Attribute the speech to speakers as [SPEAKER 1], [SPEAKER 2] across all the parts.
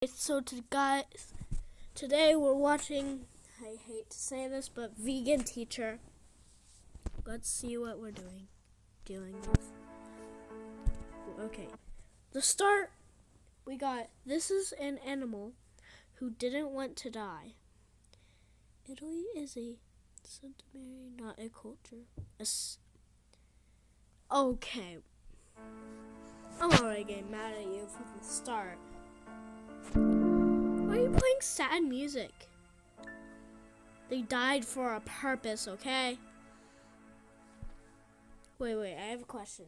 [SPEAKER 1] So today we're watching, I hate to say this, but Vegan Teacher. Let's see what we're dealing with. Okay, the start, we got, this is an animal who didn't want to die. Italy is a centenary, not a culture. Okay, I'm already getting mad at you from the start. Why are you playing sad music? They died for a purpose, okay? Wait, I have a question.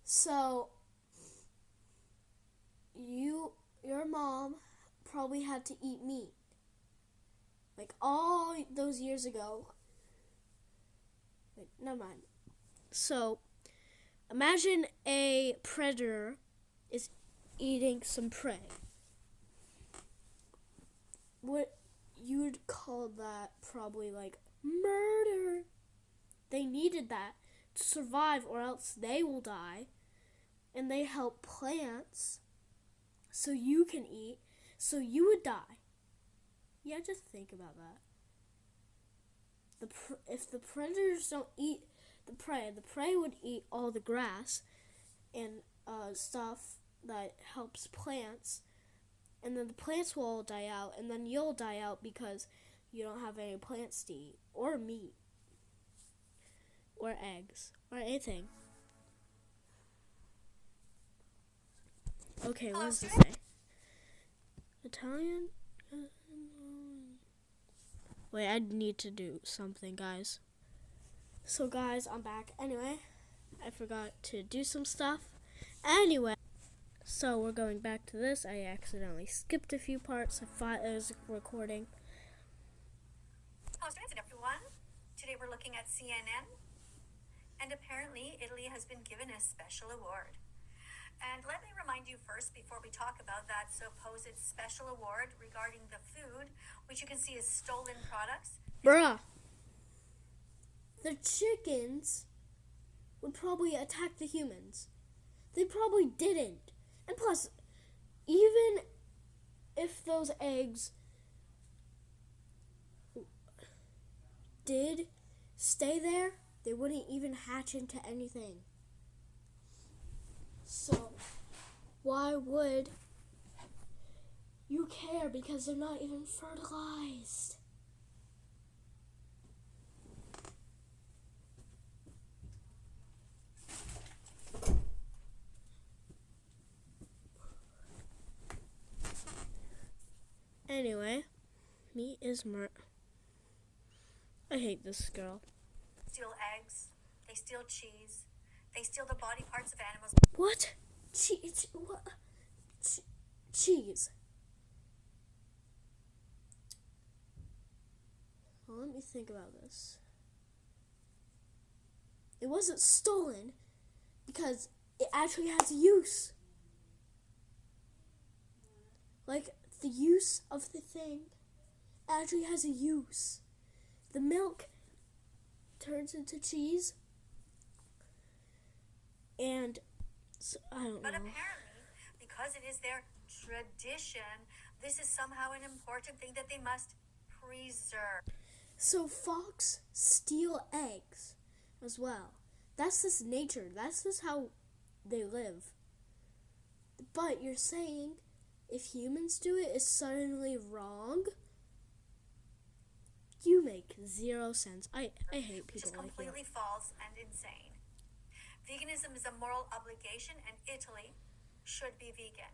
[SPEAKER 1] So, your mom probably had to eat meat. Like all those years ago. Wait, never mind. So, imagine a predator is eating some prey. What you would call that probably like murder. They needed that to survive or else they will die. And they help plants so you can eat, so you would die. Yeah, just think about that. If the predators don't eat the prey would eat all the grass and stuff that helps plants, and then the plants will all die out, and then you'll die out because you don't have any plants to eat, or meat, or eggs, or anything. Okay, what does this say? Italian? Wait, I need to do something, guys. So, guys, I'm back. Anyway, I forgot to do some stuff. Anyway, so we're going back to this. I accidentally skipped a few parts. I thought it was recording.
[SPEAKER 2] Hello, students and everyone. Today we're looking at CNN. And apparently, Italy has been given a special award. And let me remind you first, before we talk about that supposed special award regarding the food, which you can see is stolen products.
[SPEAKER 1] Bruh. The chickens would probably attack the humans. They probably didn't. And plus, even if those eggs did stay there, they wouldn't even hatch into anything. So, why would you care? Because they're not even fertilized. Anyway, meat is I hate this girl.
[SPEAKER 2] Steal eggs. They steal cheese. They steal the body parts of animals.
[SPEAKER 1] What? Cheese? What? Cheese. Well, let me think about this. It wasn't stolen because it actually has use. Like, the use of the thing actually has a use. The milk turns into cheese, and so, I don't know.
[SPEAKER 2] But apparently, because it is their tradition, this is somehow an important thing that they must preserve.
[SPEAKER 1] So fox steal eggs as well. That's just nature. That's just how they live. But you're saying if humans do it, it's suddenly wrong? You make zero sense. I hate people like you.
[SPEAKER 2] Which is completely false and insane. Veganism is a moral obligation, and Italy should be vegan.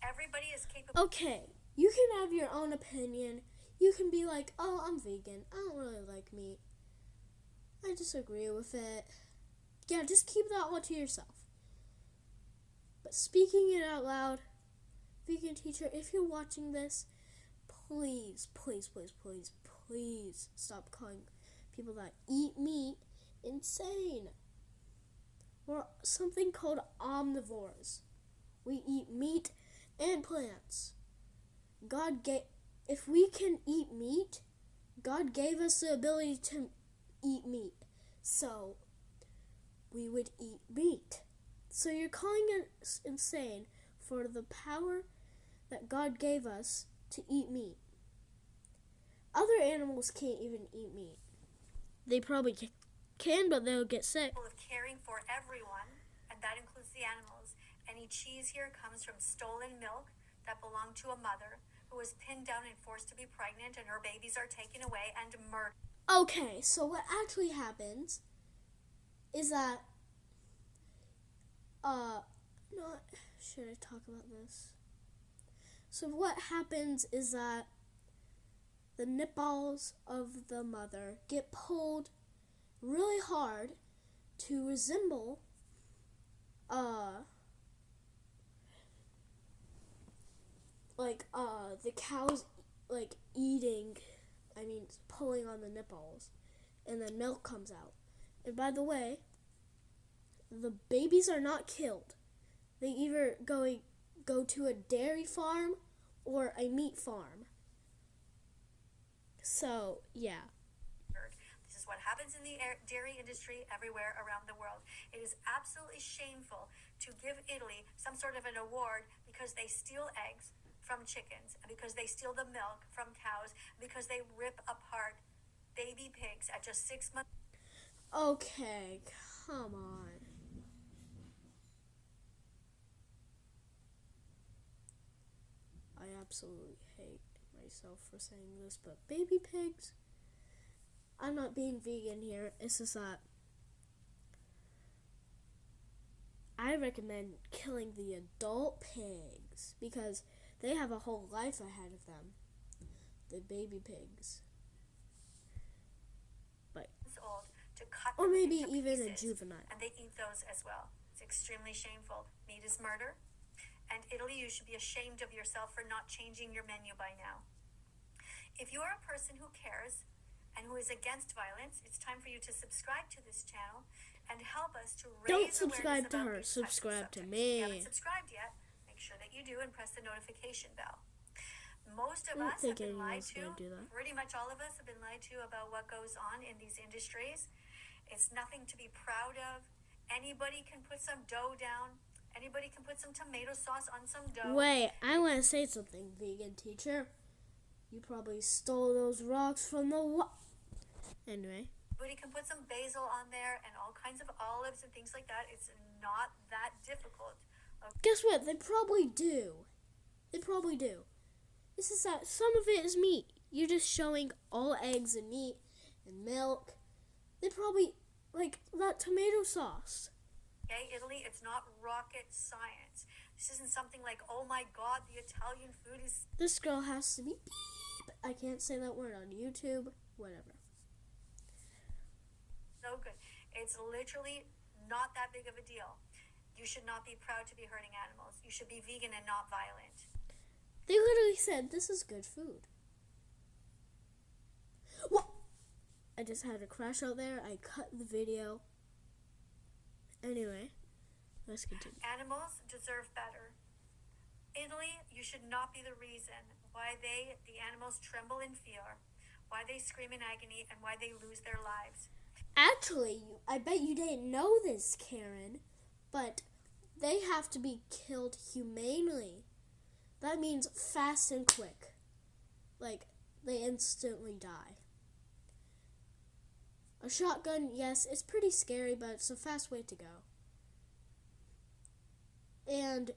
[SPEAKER 2] Everybody is capable.
[SPEAKER 1] Okay, you can have your own opinion. You can be like, oh, I'm vegan. I don't really like meat. I disagree with it. Yeah, just keep that all to yourself. But speaking it out loud, Vegan Teacher, if you're watching this, please stop calling people that eat meat insane. We're something called omnivores. We eat meat and plants. If we can eat meat, God gave us the ability to eat meat. So, we would eat meat. So you're calling us insane for the power that God gave us to eat meat. Other animals can't even eat meat. They probably can, but they'll get sick.
[SPEAKER 2] Of caring for everyone, and that includes the animals. Any cheese here comes from stolen milk that belonged to a mother who was pinned down and forced to be pregnant, and her babies are taken away and murdered.
[SPEAKER 1] Okay, so what actually happens is that, should I talk about this? So what happens is that the nipples of the mother get pulled really hard to resemble the cows pulling on the nipples, and then milk comes out. And by the way, the babies are not killed. They either go to a dairy farm or a meat farm. So, yeah.
[SPEAKER 2] This is what happens in the dairy industry everywhere around the world. It is absolutely shameful to give Italy some sort of an award because they steal eggs from chickens, and because they steal the milk from cows, because they rip apart baby pigs at just 6 months.
[SPEAKER 1] Okay, come on. I absolutely hate myself for saying this, but baby pigs, I'm not being vegan here. It's just that I recommend killing the adult pigs because they have a whole life ahead of them. The baby pigs.
[SPEAKER 2] Old to cut
[SPEAKER 1] or
[SPEAKER 2] them
[SPEAKER 1] maybe
[SPEAKER 2] into
[SPEAKER 1] even a
[SPEAKER 2] pieces,
[SPEAKER 1] juvenile.
[SPEAKER 2] and they eat those as well. It's extremely shameful. Meat is murder. And Italy, you should be ashamed of yourself for not changing your menu by now. If you are a person who cares and who is against violence, it's time for you to subscribe to this channel and help us to raise
[SPEAKER 1] Don't subscribe to her,
[SPEAKER 2] awareness about these types of
[SPEAKER 1] subscribe to
[SPEAKER 2] subjects. If you haven't
[SPEAKER 1] me.
[SPEAKER 2] subscribed yet, make sure that you do and press the notification bell. Most of
[SPEAKER 1] I don't
[SPEAKER 2] us
[SPEAKER 1] think
[SPEAKER 2] have been
[SPEAKER 1] anyone
[SPEAKER 2] lied
[SPEAKER 1] else
[SPEAKER 2] to.
[SPEAKER 1] gonna do that.
[SPEAKER 2] Pretty much all of us have been lied to about what goes on in these industries. It's nothing to be proud of. Anybody can put some dough down. Anybody can put some tomato sauce on some dough.
[SPEAKER 1] Wait, I want to say something, vegan teacher. You probably stole those rocks from the Anyway.
[SPEAKER 2] Anybody can put some basil on there and all kinds of olives and things like that. It's not that difficult. Okay.
[SPEAKER 1] Guess what? They probably do. They probably do. It's just that some of it is meat. You're just showing all eggs and meat and milk. They probably like that tomato sauce.
[SPEAKER 2] Okay, Italy, it's not rocket science. This isn't something like, oh my God, the Italian food is...
[SPEAKER 1] This girl has to be beep. I can't say that word on YouTube. Whatever.
[SPEAKER 2] So good. It's literally not that big of a deal. You should not be proud to be hurting animals. You should be vegan and not violent.
[SPEAKER 1] They literally said this is good food. What? I just had a crash out there. I cut the video. Anyway, let's continue.
[SPEAKER 2] Animals deserve better. Italy, you should not be the reason why the animals tremble in fear, why they scream in agony, and why they lose their lives.
[SPEAKER 1] Actually, I bet you didn't know this, Karen, but they have to be killed humanely. That means fast and quick. Like, they instantly die. A shotgun, yes, it's pretty scary, but it's a fast way to go. And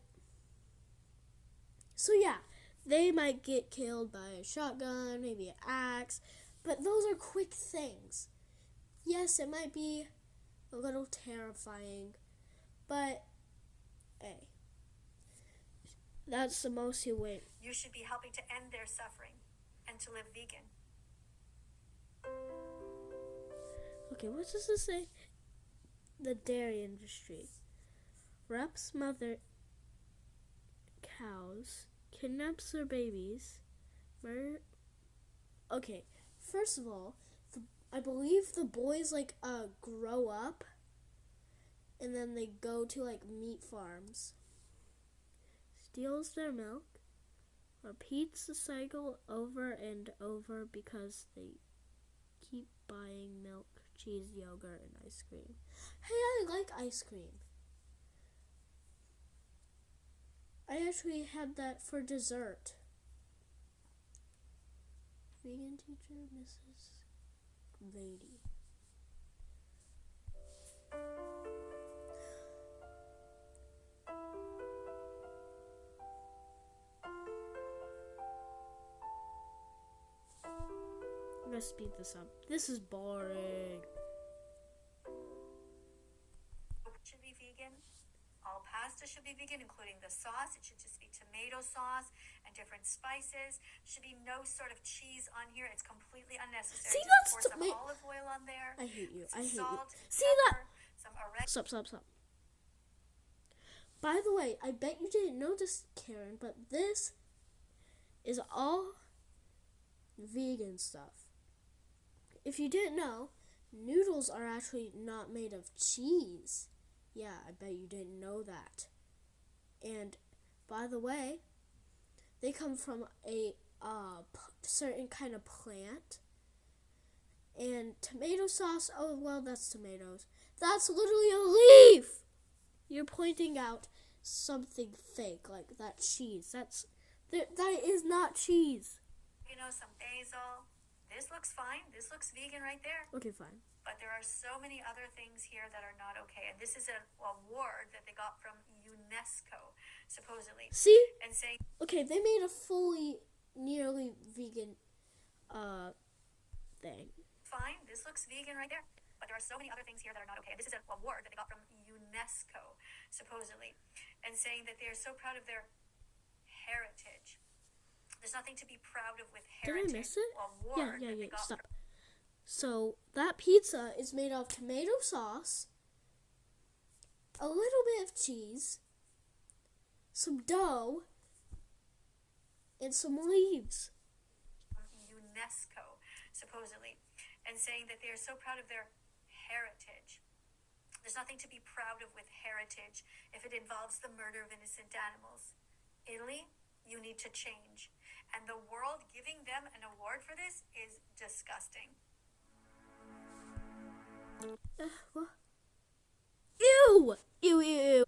[SPEAKER 1] so yeah, they might get killed by a shotgun, maybe an axe, but those are quick things. Yes, it might be a little terrifying, but hey, that's the most you wait.
[SPEAKER 2] You should be helping to end their suffering and to live vegan.
[SPEAKER 1] Okay, what does this say? The dairy industry. Rapes mother cows, kidnaps their babies, murder. Okay, first of all, I believe the boys grow up, and then they go to meat farms. Steals their milk, repeats the cycle over and over because they keep buying milk, cheese, yogurt, and ice cream. Hey, I like ice cream. I actually had that for dessert. Vegan teacher, Mrs. Grady. I'm gonna speed this up. This is boring.
[SPEAKER 2] Should be vegan. All pasta should be vegan, including the sauce. It should just be tomato sauce and different spices. Should be no sort of cheese on here. It's completely unnecessary.
[SPEAKER 1] See,
[SPEAKER 2] just
[SPEAKER 1] that's
[SPEAKER 2] pour some olive oil on there.
[SPEAKER 1] I hate you.
[SPEAKER 2] Some
[SPEAKER 1] I hate
[SPEAKER 2] salt,
[SPEAKER 1] you. See
[SPEAKER 2] pepper,
[SPEAKER 1] that?
[SPEAKER 2] some oregano.
[SPEAKER 1] Stop. By the way, I bet you didn't know this, Karen, but this is all vegan stuff. If you didn't know, noodles are actually not made of cheese. Yeah, I bet you didn't know that. And by the way, they come from a certain kind of plant. And tomato sauce, oh, well, that's tomatoes. That's literally a leaf! You're pointing out something fake, like that cheese. That is not cheese.
[SPEAKER 2] Some basil. This looks fine. This looks vegan right there.
[SPEAKER 1] Okay, fine.
[SPEAKER 2] But there are so many other things here that are not okay. And this is an award that they got from UNESCO, supposedly.
[SPEAKER 1] See?
[SPEAKER 2] And saying,
[SPEAKER 1] okay, they made a fully, nearly vegan thing.
[SPEAKER 2] Fine, this looks vegan right there. But there are so many other things here that are not okay. And this is an award that they got from UNESCO, supposedly. And saying that they are so proud of their heritage. There's nothing to be proud of with heritage.
[SPEAKER 1] Did I miss it?
[SPEAKER 2] Award that they got
[SPEAKER 1] Stop. So that pizza is made of tomato sauce, a little bit of cheese, some dough, and some leaves.
[SPEAKER 2] UNESCO, supposedly, and saying that they are so proud of their heritage. There's nothing to be proud of with heritage if it involves the murder of innocent animals. Italy, you need to change. And the world giving them an award for this is disgusting.
[SPEAKER 1] What? Ew!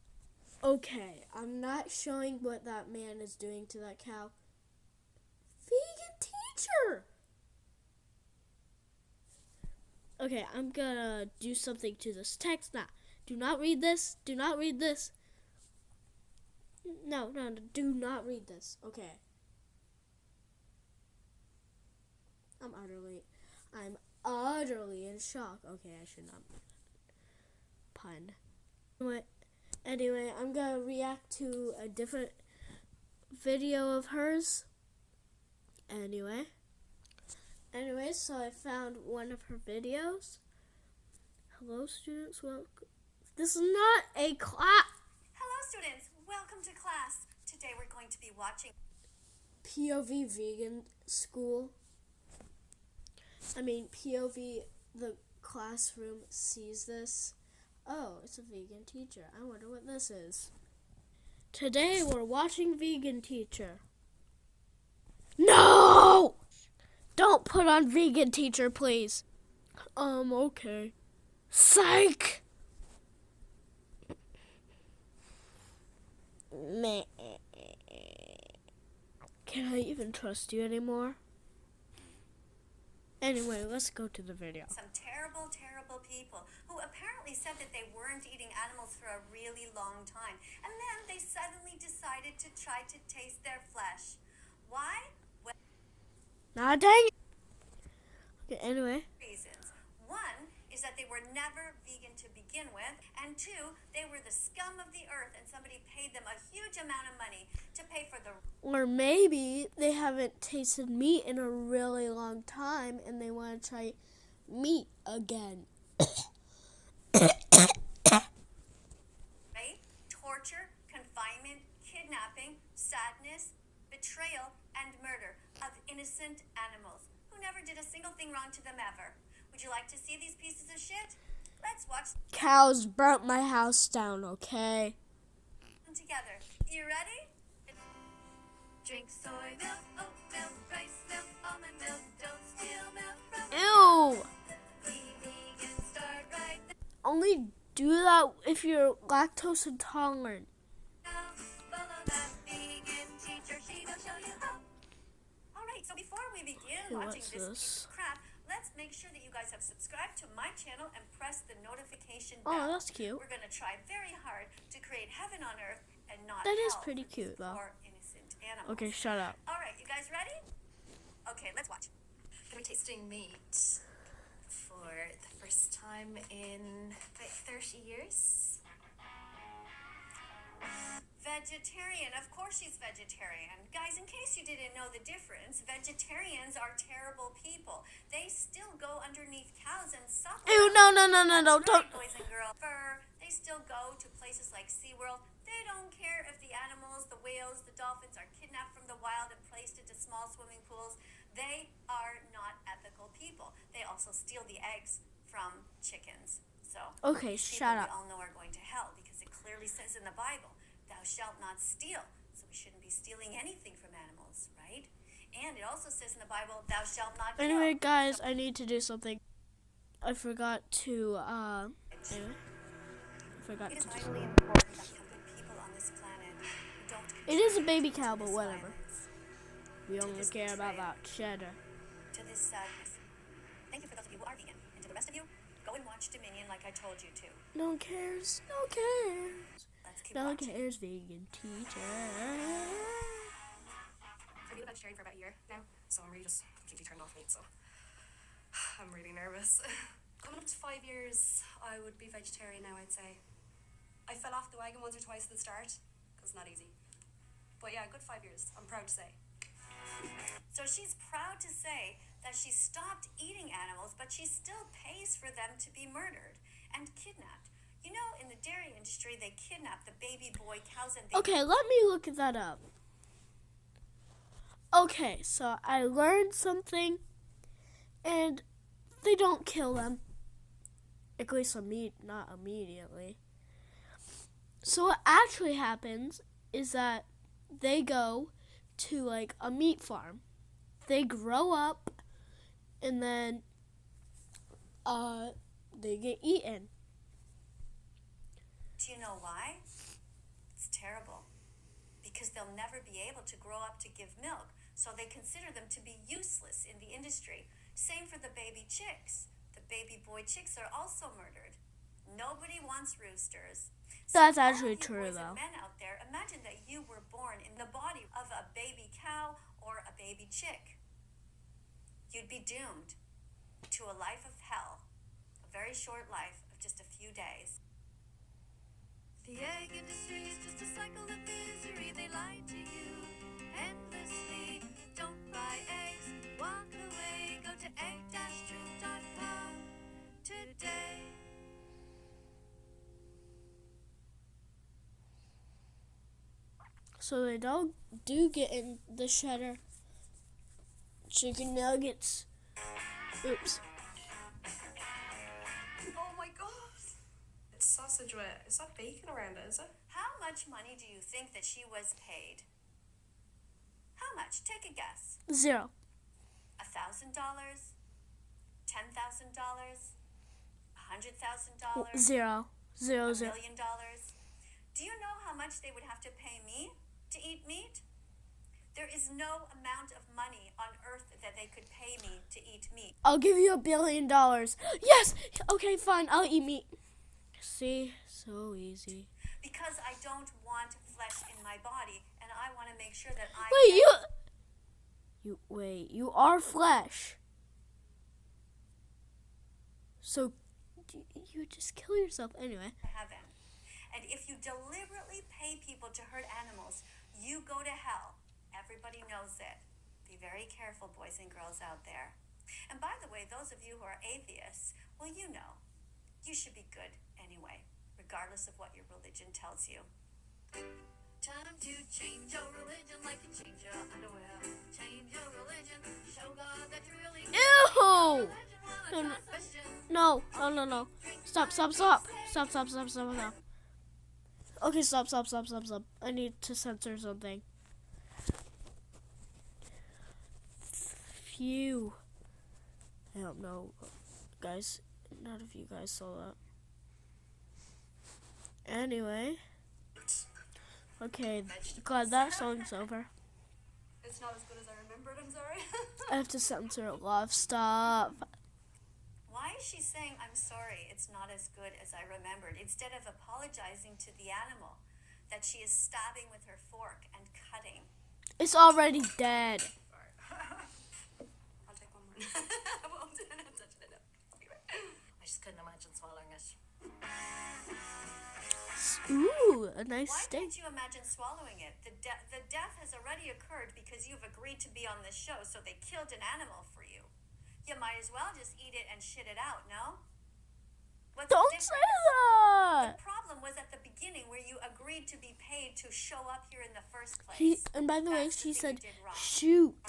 [SPEAKER 1] Okay, I'm not showing what that man is doing to that cow. Vegan teacher! Okay, I'm gonna do something to this text now. Do not read this. Do not read this. No, do not read this. Okay. I'm utterly in shock. Okay, I should not pun. Anyway, I'm gonna react to a different video of hers. Anyway, so I found one of her videos. Hello, students. Welcome. This is not a class.
[SPEAKER 2] Hello, students. Welcome to class. Today we're going to be watching
[SPEAKER 1] POV Vegan School. POV, the classroom sees this. Oh, it's a vegan teacher. I wonder what this is. Today we're watching Vegan Teacher. No! Don't put on Vegan Teacher, please. Okay. Psych! Meh. Can I even trust you anymore? Anyway, let's go to the video.
[SPEAKER 2] some terrible, terrible people who apparently said that they weren't eating animals for a really long time. And then they suddenly decided to try to taste their flesh. Why? Well,
[SPEAKER 1] Nah, dang it. Okay, anyway.
[SPEAKER 2] reasons. One is that they were never vegan to begin with, and two, they were the scum of the earth and somebody paid them a huge amount of money to pay for the...
[SPEAKER 1] Or maybe they haven't tasted meat in a really long time and they want to try meat again.
[SPEAKER 2] Rape, torture, confinement, kidnapping, sadness, betrayal, and murder of innocent animals who never did a single thing wrong to them ever. Would you like to see these pieces of shit? Let's watch
[SPEAKER 1] Cows burnt my house down, okay?
[SPEAKER 2] them together. You ready? Drink soy milk, oat milk, rice milk, almond milk. Don't steal milk from
[SPEAKER 1] Ew!
[SPEAKER 2] Be vegan, start right
[SPEAKER 1] Only do that if you're lactose intolerant.
[SPEAKER 2] now. Follow that beat. watching
[SPEAKER 1] What's
[SPEAKER 2] this piece
[SPEAKER 1] this?
[SPEAKER 2] of crap, let's make sure that you guys have subscribed to my channel and press the notification
[SPEAKER 1] Oh,
[SPEAKER 2] bell.
[SPEAKER 1] that's cute.
[SPEAKER 2] We're gonna try very hard to create heaven on earth and not
[SPEAKER 1] That is
[SPEAKER 2] hell
[SPEAKER 1] pretty
[SPEAKER 2] for these
[SPEAKER 1] cute, though.
[SPEAKER 2] poor innocent animals.
[SPEAKER 1] Okay, shut up.
[SPEAKER 2] All right, you guys ready? Okay, let's watch.
[SPEAKER 3] We're tasting meat for the first time in about 30 years.
[SPEAKER 2] Vegetarian. Of course she's vegetarian. Guys, in case you didn't know the difference, vegetarians are terrible people. They still go underneath cows and supplement.
[SPEAKER 1] Ew, no,
[SPEAKER 2] That's
[SPEAKER 1] don't.
[SPEAKER 2] right, boys and girls. They still go to places like SeaWorld. They don't care if the animals, the whales, the dolphins are kidnapped from the wild and placed into small swimming pools. They are not ethical people. They also steal the eggs from chickens. So,
[SPEAKER 1] Okay,
[SPEAKER 2] these
[SPEAKER 1] shut
[SPEAKER 2] people
[SPEAKER 1] up.
[SPEAKER 2] we all know are going to hell because it clearly says in the Bible, thou shalt not steal. So we shouldn't be stealing anything from animals, right? And it also says in the Bible, thou shalt not kill.
[SPEAKER 1] Anyway, guys, I need to do something. I forgot to, anyway. I forgot
[SPEAKER 2] It is
[SPEAKER 1] to do
[SPEAKER 2] vitally
[SPEAKER 1] something.
[SPEAKER 2] important that we have good people on this planet who don't
[SPEAKER 1] It is a
[SPEAKER 2] contribute
[SPEAKER 1] baby
[SPEAKER 2] to
[SPEAKER 1] cow, but
[SPEAKER 2] this
[SPEAKER 1] whatever.
[SPEAKER 2] violence,
[SPEAKER 1] We
[SPEAKER 2] to
[SPEAKER 1] only
[SPEAKER 2] this
[SPEAKER 1] care about
[SPEAKER 2] betrayal,
[SPEAKER 1] that cheddar.
[SPEAKER 2] to this sadness. Thank you for those of you who are vegan. And to the rest of you, go and watch Dominion like I told you to.
[SPEAKER 1] No one cares. No one cares.
[SPEAKER 2] Let's keep
[SPEAKER 1] No one
[SPEAKER 2] watching.
[SPEAKER 1] cares, vegan teacher.
[SPEAKER 3] I've been a vegetarian for about a year now, so I'm really just completely turned off meat, so I'm really nervous. Coming up to 5 years, I would be vegetarian now, I'd say. I fell off the wagon once or twice at the start, because it's not easy. But yeah, a good 5 years, I'm proud to say.
[SPEAKER 2] So she's proud to say that she stopped eating animals, but she still pays for them to be murdered and kidnapped. You know, in the dairy industry, they kidnap the baby boy cows and they
[SPEAKER 1] Okay, let me look that up. Okay, so I learned something, and they don't kill them. At least not immediately. So what actually happens is that they go to like a meat farm. They grow up, and then they get eaten.
[SPEAKER 2] Do you know why? It's terrible. Because they'll never be able to grow up to give milk, so they consider them to be useless in the industry. Same for the baby chicks. The baby boy chicks are also murdered. Nobody wants roosters. So
[SPEAKER 1] That's
[SPEAKER 2] all
[SPEAKER 1] actually
[SPEAKER 2] of you
[SPEAKER 1] true,
[SPEAKER 2] boys
[SPEAKER 1] though.
[SPEAKER 2] and men out there, imagine that you were born in the body of a baby cow or a baby chick. You'd be doomed to a life of hell, a very short life of just a few days. The egg industry is just a cycle of misery. They lie to you endlessly. Don't buy eggs, walk away. Go to egg-truth.com today.
[SPEAKER 1] So they do get in the cheddar chicken nuggets. Oops.
[SPEAKER 3] Oh my god! It's sausage with, is that bacon around it, is it?
[SPEAKER 2] How much money do you think that she was paid? How much? Take a guess.
[SPEAKER 1] $0.
[SPEAKER 2] $1,000? $10,000? $100,000?
[SPEAKER 1] Zero. Zero,
[SPEAKER 2] $1
[SPEAKER 1] zero.
[SPEAKER 2] million? Do you know how much they would have to pay me to eat meat? There is no amount of money on earth that they could pay me to eat meat.
[SPEAKER 1] I'll give you $1 billion. Yes! Okay, fine. I'll eat meat. See? So easy.
[SPEAKER 2] Because I don't want flesh in my body, and I want to make sure that I
[SPEAKER 1] Wait, you are flesh. So, you just kill yourself anyway.
[SPEAKER 2] to heaven. And if you deliberately pay people to hurt animals, you go to hell. Everybody knows it. Be very careful, boys and girls out there. And by the way, those of you who are atheists, well, you know, you should be good anyway, regardless of what your religion tells you. Time to change your religion like you change your underwear. Change your religion, show God that you really
[SPEAKER 1] Ew!
[SPEAKER 2] religion.
[SPEAKER 1] No. Stop. Okay, stop. I need to censor something. Phew. I don't know, guys. None of you guys saw that. Anyway. Okay, glad that song's over.
[SPEAKER 3] it's not as good as I remembered. I'm sorry.
[SPEAKER 1] I have to censor a lot of stuff.
[SPEAKER 2] Why is she saying, I'm sorry, it's not as good as I remembered, instead of apologizing to the animal that she is stabbing with her fork and cutting?
[SPEAKER 1] It's already dead.
[SPEAKER 3] Sorry. I'll take one more. I won't touch it. No. I just couldn't imagine swallowing it.
[SPEAKER 1] Ooh, a nice
[SPEAKER 2] Why
[SPEAKER 1] steak.
[SPEAKER 2] can't you imagine swallowing it? The death has already occurred because you've agreed to be on this show, so they killed an animal for you. You might as well just eat it and shit it out, no? What's
[SPEAKER 1] Don't
[SPEAKER 2] the
[SPEAKER 1] say
[SPEAKER 2] difference?
[SPEAKER 1] that.
[SPEAKER 2] The problem was at the beginning where you agreed to be paid to show up here in the first place.
[SPEAKER 1] And by the way,
[SPEAKER 2] That's
[SPEAKER 1] she
[SPEAKER 2] the
[SPEAKER 1] said,
[SPEAKER 2] thing you did wrong.
[SPEAKER 1] shoot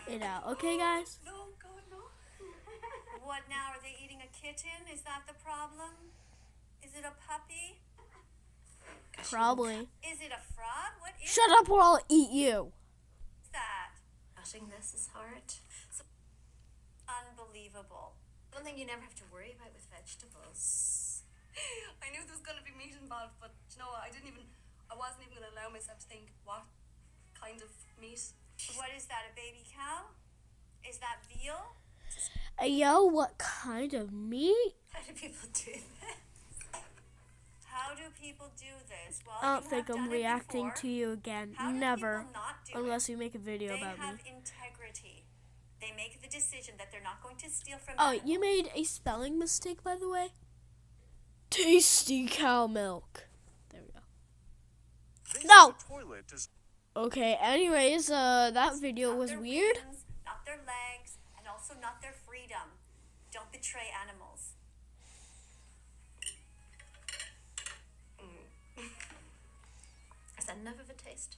[SPEAKER 1] it out. Okay, guys?
[SPEAKER 3] No, God, no.
[SPEAKER 2] What now? Are they eating a kitten? Is that the problem? Is it a puppy?
[SPEAKER 1] Probably.
[SPEAKER 2] Is it a frog? What is
[SPEAKER 1] Shut up or I'll eat you.
[SPEAKER 2] that?
[SPEAKER 3] Cutting this is hard.
[SPEAKER 2] Unbelievable.
[SPEAKER 3] One thing you never have to worry about with vegetables. I knew there was going to be meat involved, but you know what? I wasn't even going to allow myself to think what kind of meat.
[SPEAKER 2] What is that, a baby cow? Is that veal?
[SPEAKER 1] Yo, what kind of meat?
[SPEAKER 3] How do people do this?
[SPEAKER 2] How do people do this? Well,
[SPEAKER 1] I don't
[SPEAKER 2] you
[SPEAKER 1] think
[SPEAKER 2] have
[SPEAKER 1] I'm
[SPEAKER 2] done it
[SPEAKER 1] reacting
[SPEAKER 2] before.
[SPEAKER 1] to you again.
[SPEAKER 2] How do
[SPEAKER 1] Never.
[SPEAKER 2] people not do
[SPEAKER 1] Unless
[SPEAKER 2] it?
[SPEAKER 1] you make a video
[SPEAKER 2] They
[SPEAKER 1] about me.
[SPEAKER 2] have integrity. They make the decision that they're not going to steal from
[SPEAKER 1] Oh,
[SPEAKER 2] animals.
[SPEAKER 1] you made a spelling mistake, by the way? Tasty cow milk. There we go. No!
[SPEAKER 4] Toilet is
[SPEAKER 1] Okay, anyways, that video
[SPEAKER 2] Not
[SPEAKER 1] was
[SPEAKER 2] their
[SPEAKER 1] weird.
[SPEAKER 2] wings, not their legs, and also not their freedom. Don't betray animals.
[SPEAKER 3] Is that enough of a taste?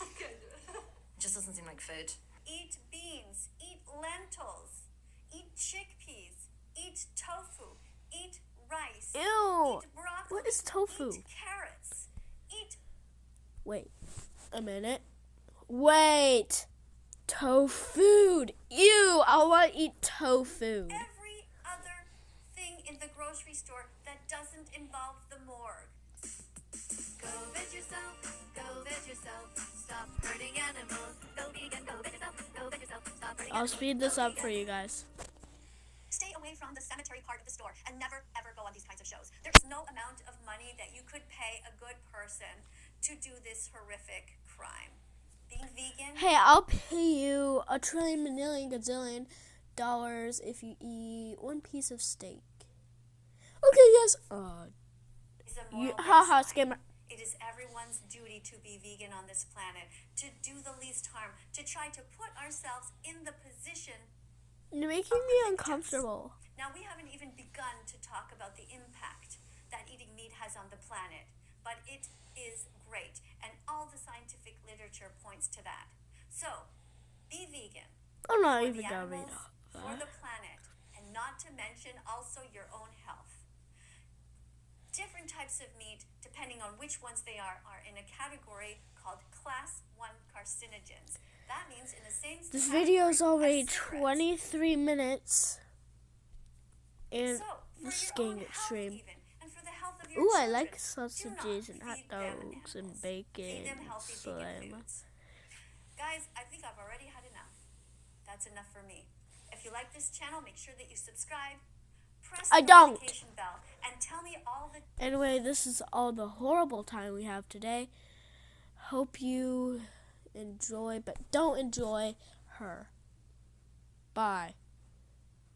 [SPEAKER 3] Okay. It just doesn't seem like food.
[SPEAKER 2] Eat beans, eat lentils, eat chickpeas, eat tofu, eat rice,
[SPEAKER 1] Ew!
[SPEAKER 2] eat broccoli,
[SPEAKER 1] What is tofu?
[SPEAKER 2] eat carrots, eat
[SPEAKER 1] Wait a minute. Wait! Tofu! Ew! I want to eat tofu.
[SPEAKER 2] every other thing in the grocery store that doesn't involve the morgue. Go veg yourself, stop hurting animals, go vegan, go veg yourself, stop hurting
[SPEAKER 1] I'll
[SPEAKER 2] animals,
[SPEAKER 1] speed this
[SPEAKER 2] go
[SPEAKER 1] up for
[SPEAKER 2] vegan.
[SPEAKER 1] you guys.
[SPEAKER 2] Stay away from the cemetery part of the store and never ever go on these kinds of shows. There's no amount of money that you could pay a good person to do this horrific crime. Being vegan
[SPEAKER 1] Hey, I'll pay you $1 trillion, million, gazillion dollars if you eat one piece of steak. Okay, yes.
[SPEAKER 2] is a
[SPEAKER 1] You,
[SPEAKER 2] moral
[SPEAKER 1] haha,
[SPEAKER 2] baseline.
[SPEAKER 1] scammer.
[SPEAKER 2] It is everyone's duty to be vegan on this planet, to do the least harm, to try to put ourselves in the position.
[SPEAKER 1] You're making me uncomfortable.
[SPEAKER 2] Now, we haven't even begun to talk about the impact that eating meat has on the planet, but it is great, and all the scientific literature points to that. So, be vegan
[SPEAKER 1] I'm not
[SPEAKER 2] for
[SPEAKER 1] even
[SPEAKER 2] the
[SPEAKER 1] gonna read
[SPEAKER 2] animals,
[SPEAKER 1] all
[SPEAKER 2] for
[SPEAKER 1] that.
[SPEAKER 2] the planet, and not to mention also your own health. Different types of meat, depending on which ones they are in a category called Class 1 carcinogens. That means in the same
[SPEAKER 1] This
[SPEAKER 2] category
[SPEAKER 1] video is already
[SPEAKER 2] as cigarettes.
[SPEAKER 1] 23 minutes. And
[SPEAKER 2] So, for
[SPEAKER 1] this is
[SPEAKER 2] your
[SPEAKER 1] getting
[SPEAKER 2] own health
[SPEAKER 1] extreme.
[SPEAKER 2] even, and for the health of your
[SPEAKER 1] Ooh, I
[SPEAKER 2] children,
[SPEAKER 1] like
[SPEAKER 2] do
[SPEAKER 1] sausages
[SPEAKER 2] not
[SPEAKER 1] and hot
[SPEAKER 2] feed them
[SPEAKER 1] dogs and
[SPEAKER 2] animals. Feed
[SPEAKER 1] bacon
[SPEAKER 2] them
[SPEAKER 1] and
[SPEAKER 2] healthy vegan
[SPEAKER 1] slime.
[SPEAKER 2] foods. Guys, I think I've already had enough. That's enough for me. If you like this channel, make sure that you subscribe. Press
[SPEAKER 1] I
[SPEAKER 2] the
[SPEAKER 1] don't.
[SPEAKER 2] notification bell and tell me all the
[SPEAKER 1] Anyway, this is all the horrible time we have today. Hope you enjoy, but don't enjoy her. Bye.